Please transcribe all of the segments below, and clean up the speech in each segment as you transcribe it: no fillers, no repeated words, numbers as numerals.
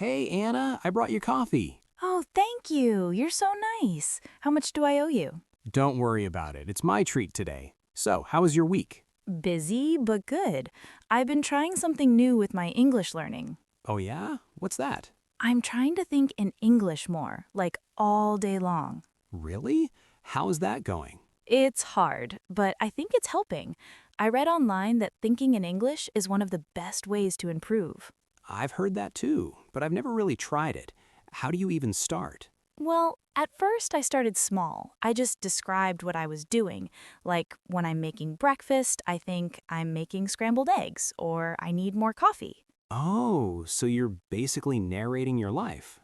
Hey, Anna, I brought you coffee. Oh, thank you. You're so nice. How much do I owe you? Don't worry about it. It's my treat today. So, how was your week? Busy, but good. I've been trying something new with my English learning. Oh, yeah? What's that? I'm trying to think in English more, like all day long. Really? How's that going? It's hard, but I think it's helping. I read online that thinking in English is one of the best ways to improve. I've heard that too, but I've never really tried it. How do you even start? Well, at first I started small. I just described what I was doing. Like when I'm making breakfast, I think I'm making scrambled eggs or I need more coffee. Oh, so you're basically narrating your life.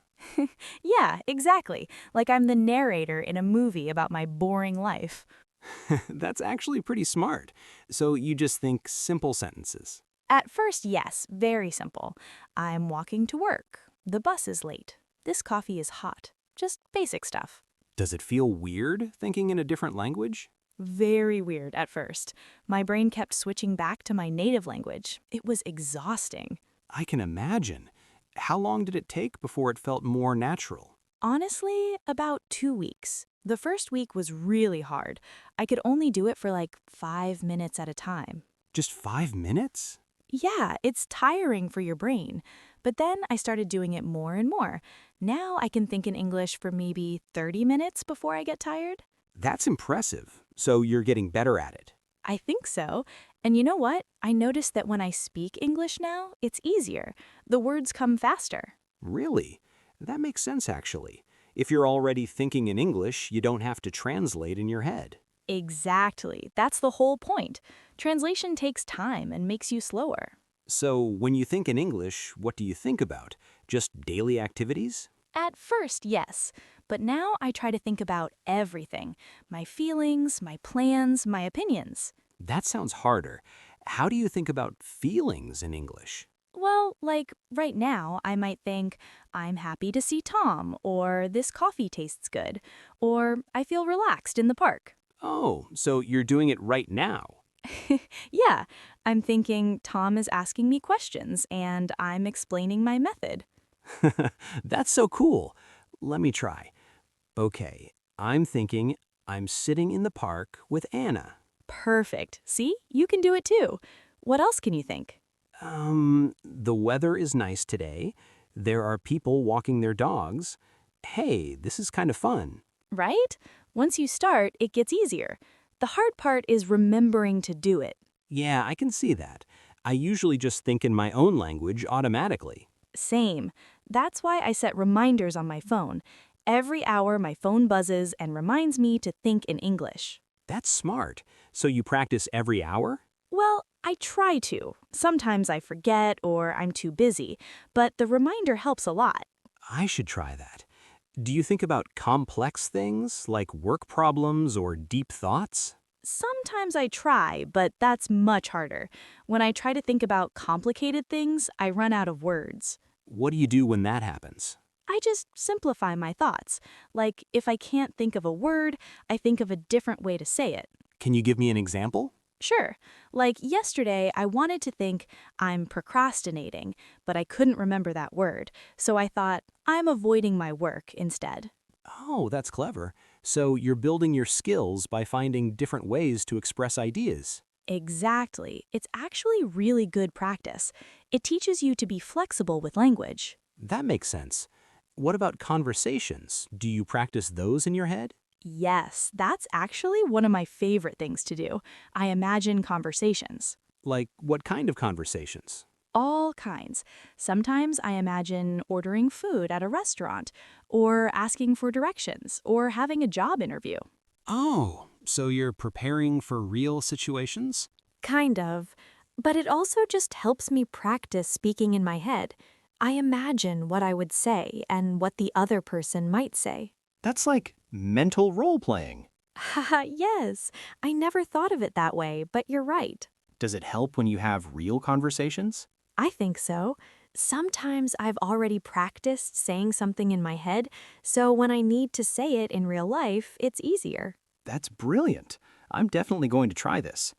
Yeah, exactly. Like I'm the narrator in a movie about my boring life. That's actually pretty smart. So you just think simple sentences. At first, yes, very simple. I'm walking to work. The bus is late. This coffee is hot. Just basic stuff. Does it feel weird thinking in a different language? Very weird at first. My brain kept switching back to my native language. It was exhausting. I can imagine. How long did it take before it felt more natural? Honestly, about 2 weeks. The first week was really hard. I could only do it for like 5 minutes at a time. Just 5 minutes? Yeah, it's tiring for your brain. But then I started doing it more and more. Now I can think in English for maybe 30 minutes before I get tired. That's impressive. So you're getting better at it. I think so. And you know what? I noticed that when I speak English now, it's easier. The words come faster. Really? That makes sense, actually. If you're already thinking in English, you don't have to translate in your head. Exactly. That's the whole point. Translation takes time and makes you slower. So when you think in English, what do you think about? Just daily activities? At first, yes. But now I try to think about everything. My feelings, my plans, my opinions. That sounds harder. How do you think about feelings in English? Well, like right now, I might think, I'm happy to see Tom, or this coffee tastes good, or I feel relaxed in the park. Oh, so you're doing it right now. Yeah, I'm thinking Tom is asking me questions, and I'm explaining my method. That's so cool. Let me try. Okay, I'm thinking I'm sitting in the park with Anna. Perfect. See, you can do it too. What else can you think? The weather is nice today. There are people walking their dogs. Hey, this is kind of fun. Right? Once you start, it gets easier. The hard part is remembering to do it. Yeah, I can see that. I usually just think in my own language automatically. Same. That's why I set reminders on my phone. Every hour, my phone buzzes and reminds me to think in English. That's smart. So you practice every hour? Well, I try to. Sometimes I forget or I'm too busy, but the reminder helps a lot. I should try that. Do you think about complex things like work problems or deep thoughts? Sometimes I try, but that's much harder. When I try to think about complicated things, I run out of words. What do you do when that happens? I just simplify my thoughts. Like, if I can't think of a word, I think of a different way to say it. Can you give me an example? Sure. Like yesterday, I wanted to think I'm procrastinating, but I couldn't remember that word. So I thought I'm avoiding my work instead. Oh, that's clever. So you're building your skills by finding different ways to express ideas. Exactly. It's actually really good practice. It teaches you to be flexible with language. That makes sense. What about conversations? Do you practice those in your head? Yes, that's actually one of my favorite things to do. I imagine conversations. Like, what kind of conversations? All kinds. Sometimes I imagine ordering food at a restaurant, or asking for directions, or having a job interview. Oh, so you're preparing for real situations? Kind of. But it also just helps me practice speaking in my head. I imagine what I would say and what the other person might say. That's like mental role playing. Haha, yes. I never thought of it that way, but you're right. Does it help when you have real conversations? I think so. Sometimes I've already practiced saying something in my head, so when I need to say it in real life, it's easier. That's brilliant. I'm definitely going to try this.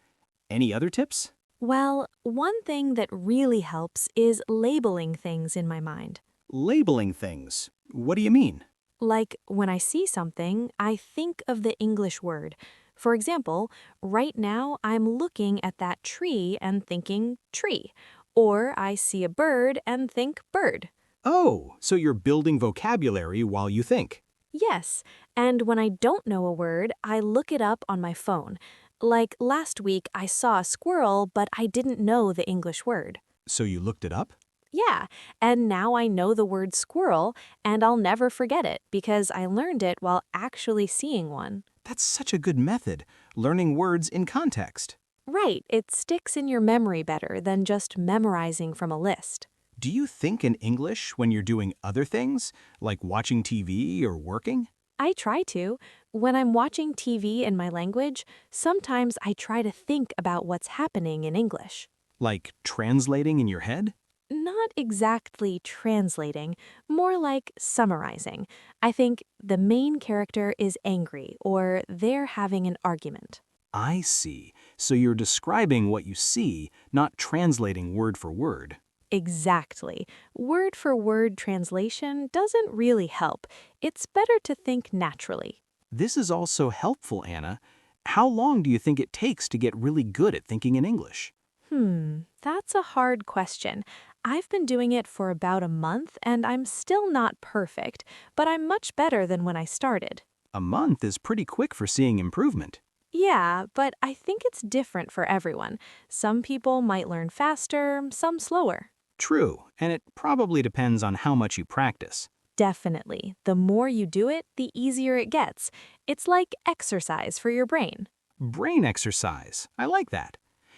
Any other tips? Well, one thing that really helps is labeling things in my mind. Labeling things. What do you mean? Like when I see something, I think of the English word. For example, right now I'm looking at that tree and thinking tree. Or I see a bird and think bird. Oh, so you're building vocabulary while you think. Yes, and when I don't know a word, I look it up on my phone. Like last week, I saw a squirrel, but I didn't know the English word. So you looked it up? Yeah, and now I know the word squirrel, and I'll never forget it because I learned it while actually seeing one. That's such a good method, learning words in context. Right, it sticks in your memory better than just memorizing from a list. Do you think in English when you're doing other things, like watching TV or working? I try to. When I'm watching TV in my language, sometimes I try to think about what's happening in English. Like translating in your head? Not exactly translating, more like summarizing. I think the main character is angry or they're having an argument. I see. So you're describing what you see, not translating word for word. Exactly. Word for word translation doesn't really help. It's better to think naturally. This is also helpful, Anna. How long do you think it takes to get really good at thinking in English? That's a hard question. I've been doing it for about a month and I'm still not perfect, but I'm much better than when I started. A month is pretty quick for seeing improvement. Yeah, but I think it's different for everyone. Some people might learn faster, some slower. True, and it probably depends on how much you practice. Definitely. The more you do it, the easier it gets. It's like exercise for your brain. Brain exercise. I like that.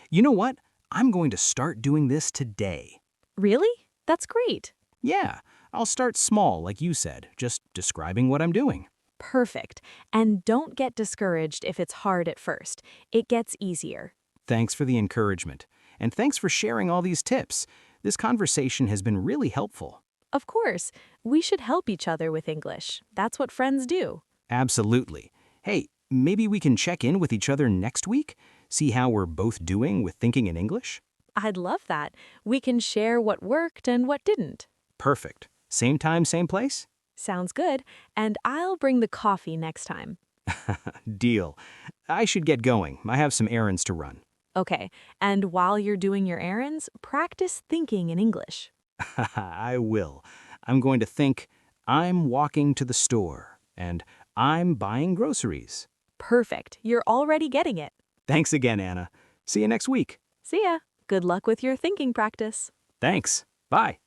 You know what? I'm going to start doing this today. Really? That's great. Yeah, I'll start small, like you said, just describing what I'm doing. Perfect. And don't get discouraged if it's hard at first. It gets easier. Thanks for the encouragement, and thanks for sharing all these tips. This conversation has been really helpful. Of course, we should help each other with English. That's what friends do. Absolutely. Hey, maybe we can check in with each other next week? See how we're both doing with thinking in English? I'd love that. We can share what worked and what didn't. Perfect. Same time, same place? Sounds good. And I'll bring the coffee next time. Deal. I should get going. I have some errands to run. Okay. And while you're doing your errands, practice thinking in English. I will. I'm going to think, I'm walking to the store, and I'm buying groceries. Perfect. You're already getting it. Thanks again, Anna. See you next week. See ya. Good luck with your thinking practice. Thanks. Bye.